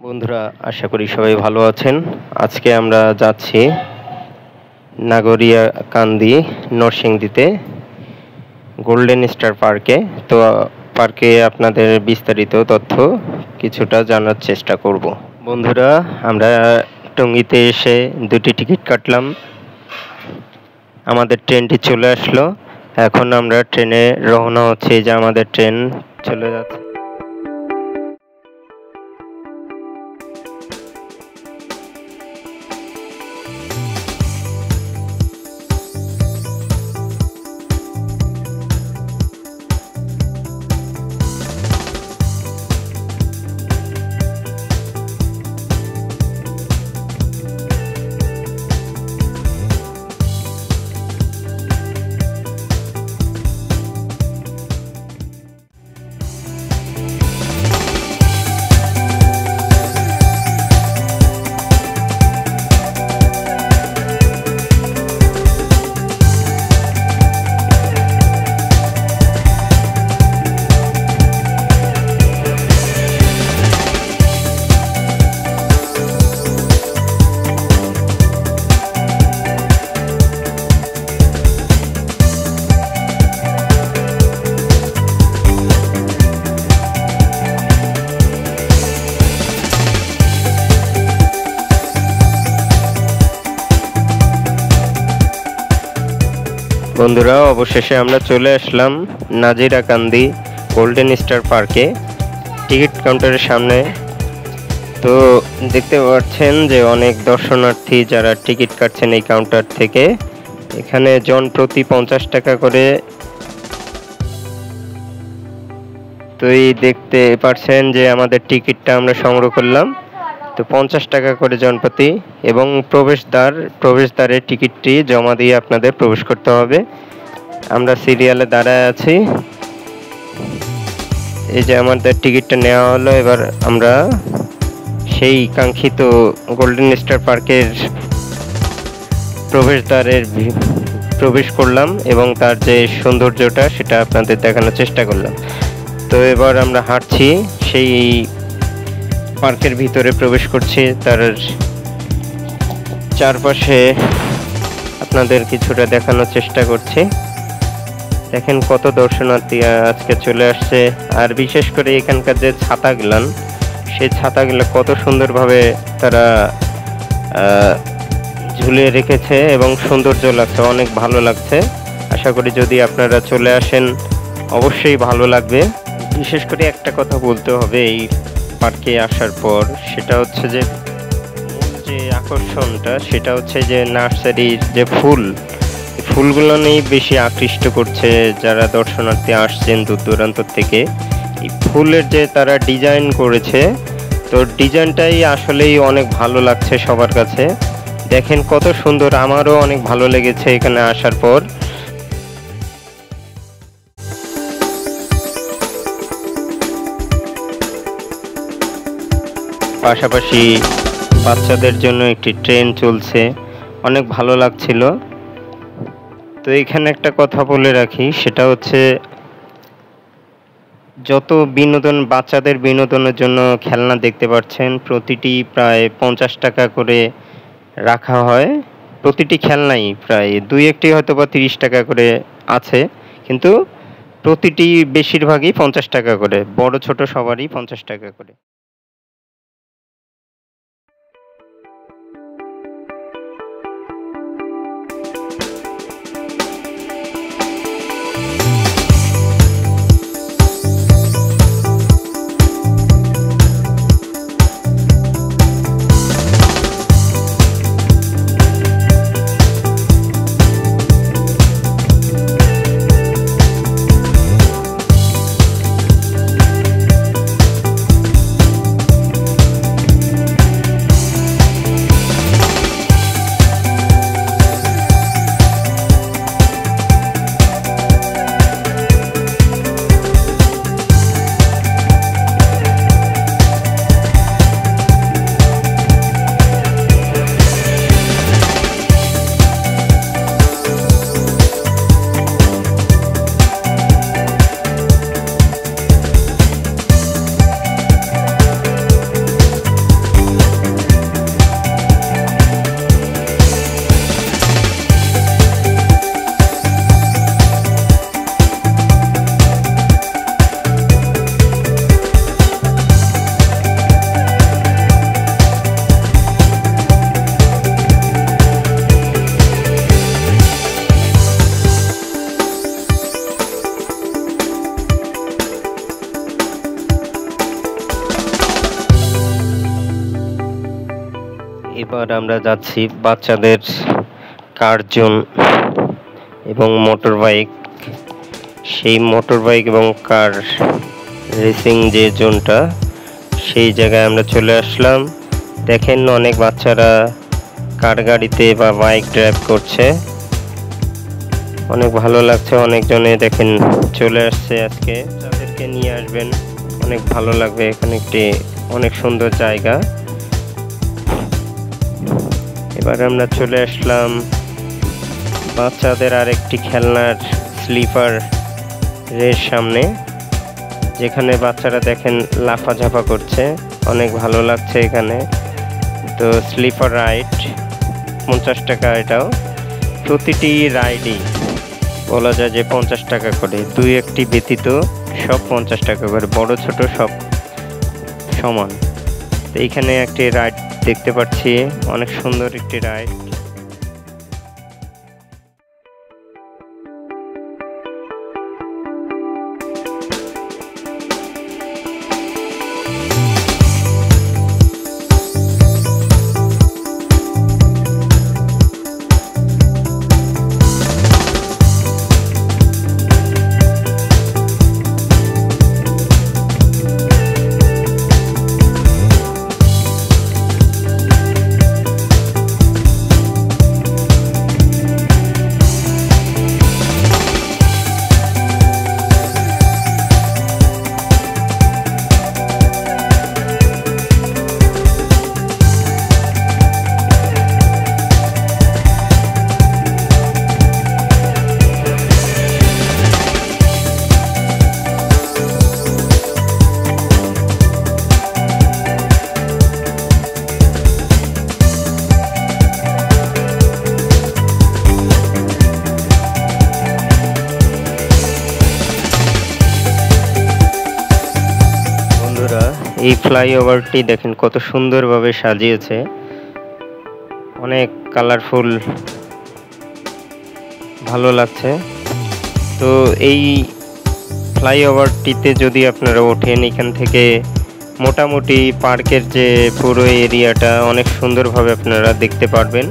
বন্ধুরা, আশা করি সবাই ভালো আছেন। আজকে আমরা যাচ্ছি নাগরিয়াকান্দি নরসিংদীতে গোল্ডেন স্টার পার্কে। তো পার্কে আপনাদের বিস্তারিত তথ্য কিছুটা জানার চেষ্টা করব। বন্ধুরা, আমরা টঙ্গীতে এসে দুটি টিকিট কাটলাম। আমাদের ট্রেনটি চলে আসলো। এখন আমরা ট্রেনে রওনা হচ্ছি, যে আমাদের ট্রেন চলে যাচ্ছে। বন্ধুরা, অবশেষে আমরা চলে আসলাম নাজিরাকান্দি গোল্ডেন স্টার পার্কে, টিকিট কাউন্টারের সামনে। তো দেখতে পাচ্ছেন যে অনেক দর্শনার্থী যারা টিকিট কাটছেন এই কাউন্টার থেকে। এখানে জন প্রতি 50 টাকা করে। তো এই দেখতে পাচ্ছেন যে আমাদের টিকিটটা আমরা সংগ্রহ করলাম। তো 50 টাকা করে জনপ্রতি, এবং প্রবেশদ্বারের টিকিটটি জমা দিয়ে আপনাদের প্রবেশ করতে হবে। আমরা সিরিয়ালে দাঁড়ায় আছি। এই যে আমাদের টিকিটটা নেওয়া হলো। এবার আমরা সেই কাঙ্ক্ষিত গোল্ডেন স্টার পার্কের প্রবেশদ্বারের প্রবেশ করলাম, এবং তার যে সৌন্দর্যটা সেটা আপনাদের দেখানোর চেষ্টা করলাম। তো এবার আমরা হাঁটছি, সেই পার্কের ভিতরে প্রবেশ করছি। তার চারপাশে আপনাদের কিছুটা দেখানোর চেষ্টা করছি। দেখেন কত দর্শনার্থী আজকে চলে আসছে। আর বিশেষ করে এখানকার যে ছাতাগুলান, সেই ছাতাগুলো কত সুন্দরভাবে তারা ঝুলিয়ে রেখেছে, এবং সৌন্দর্য লাগছে, অনেক ভালো লাগছে। আশা করি যদি আপনারা চলে আসেন অবশ্যই ভালো লাগবে। বিশেষ করে একটা কথা বলতে হবে এই পার্কে আসার পর, সেটা হচ্ছে যে মূল যে আকর্ষণটা সেটা হচ্ছে যে নার্সারির যে ফুলগুলো নিয়ে বেশি আকৃষ্ট করছে যারা দর্শনার্থী আসছেন দূর দূরান্ত থেকে। এই ফুলের যে তারা ডিজাইন করেছে, তো ডিজাইনটাই আসলেই অনেক ভালো লাগছে সবার কাছে। দেখেন কত সুন্দর, আমারও অনেক ভালো লেগেছে এখানে আসার পর। পাশাপাশি বাচ্চাদের জন্য একটি ট্রেন চলছে, অনেক ভালো লাগছিল। তো এখানে একটা কথা বলে রাখি, সেটা হচ্ছে যত বাচ্চাদের বিনোদনের জন্য খেলনা দেখতে পাচ্ছেন, প্রতিটি প্রায় 50 টাকা করে রাখা হয়। প্রতিটি খেলনাই প্রায় 2-1টি হয়তো বা 30 টাকা করে আছে, কিন্তু প্রতিটি বেশিরভাগই 50 টাকা করে, বড় ছোট সবারই 50 টাকা করে। এবার আমরা যাচ্ছি বাচ্চাদের কার জোন এবং মোটর বাইক, সেই মোটর বাইক এবং কার রেসিং যে জোনটা, সেই জায়গায় আমরা চলে আসলাম। দেখেন অনেক বাচ্চারা কার গাড়িতে বা বাইক ড্রাইভ করছে, অনেক ভালো লাগছে। অনেকজনে দেখেন চলে আসছে, আজকে তাদেরকে নিয়ে আসবেন, অনেক ভালো লাগবে। এখানে একটি অনেক সুন্দর জায়গা। এবার আমরা চলে আসলাম বাচ্চাদের আরেকটি খেলনার স্লিপার এর সামনে, যেখানে বাচ্চারা দেখেন লাফাঝাফা করছে, অনেক ভালো লাগছে এখানে। তো স্লিপার রাইড 50 টাকা, এটাও প্রতিটি রাইডই বলা যায় যে 50 টাকা করে, দুই একটি ব্যতীত সব 50 টাকা করে, বড় ছোট সব সমান। তো এইখানে একটি রাইড দেখতে পাচ্ছি, অনেক সুন্দর একটি রাইড। এই ফ্লাইওভারটি দেখেন কত সুন্দরভাবে সাজিয়েছে, অনেক কালারফুল, ভালো লাগছে। তো এই ফ্লাইওভারটিতে যদি আপনারা ওঠেন, এখান থেকে মোটামুটি পার্কের যে পুরো এরিয়াটা অনেক সুন্দরভাবে আপনারা দেখতে পারবেন।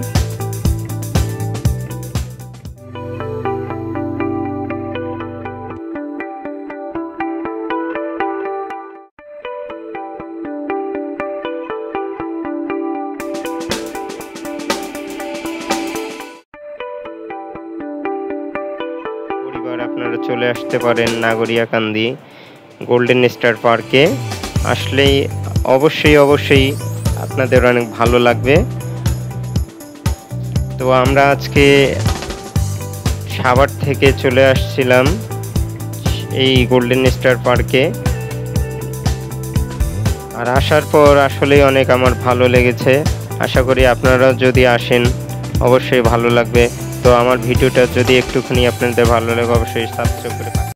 আপনারা চলে আসতে পারেন নাগরিয়াকান্দি গোল্ডেন স্টার পার্কে। আসলেই অবশ্যই আপনাদের অনেক ভালো লাগবে। তো আমরা আজকে সাভার থেকে চলে আসছিলাম এই গোল্ডেন স্টার পার্কে, আর আসার পর আসলেই অনেক আমার ভালো লেগেছে। আশা করি আপনারা যদি আসেন অবশ্যই ভালো লাগবে। তো আমার ভিডিওটা যদি একটুখানি আপনাদের ভালো লাগে অবশ্যই সাবস্ক্রাইব করে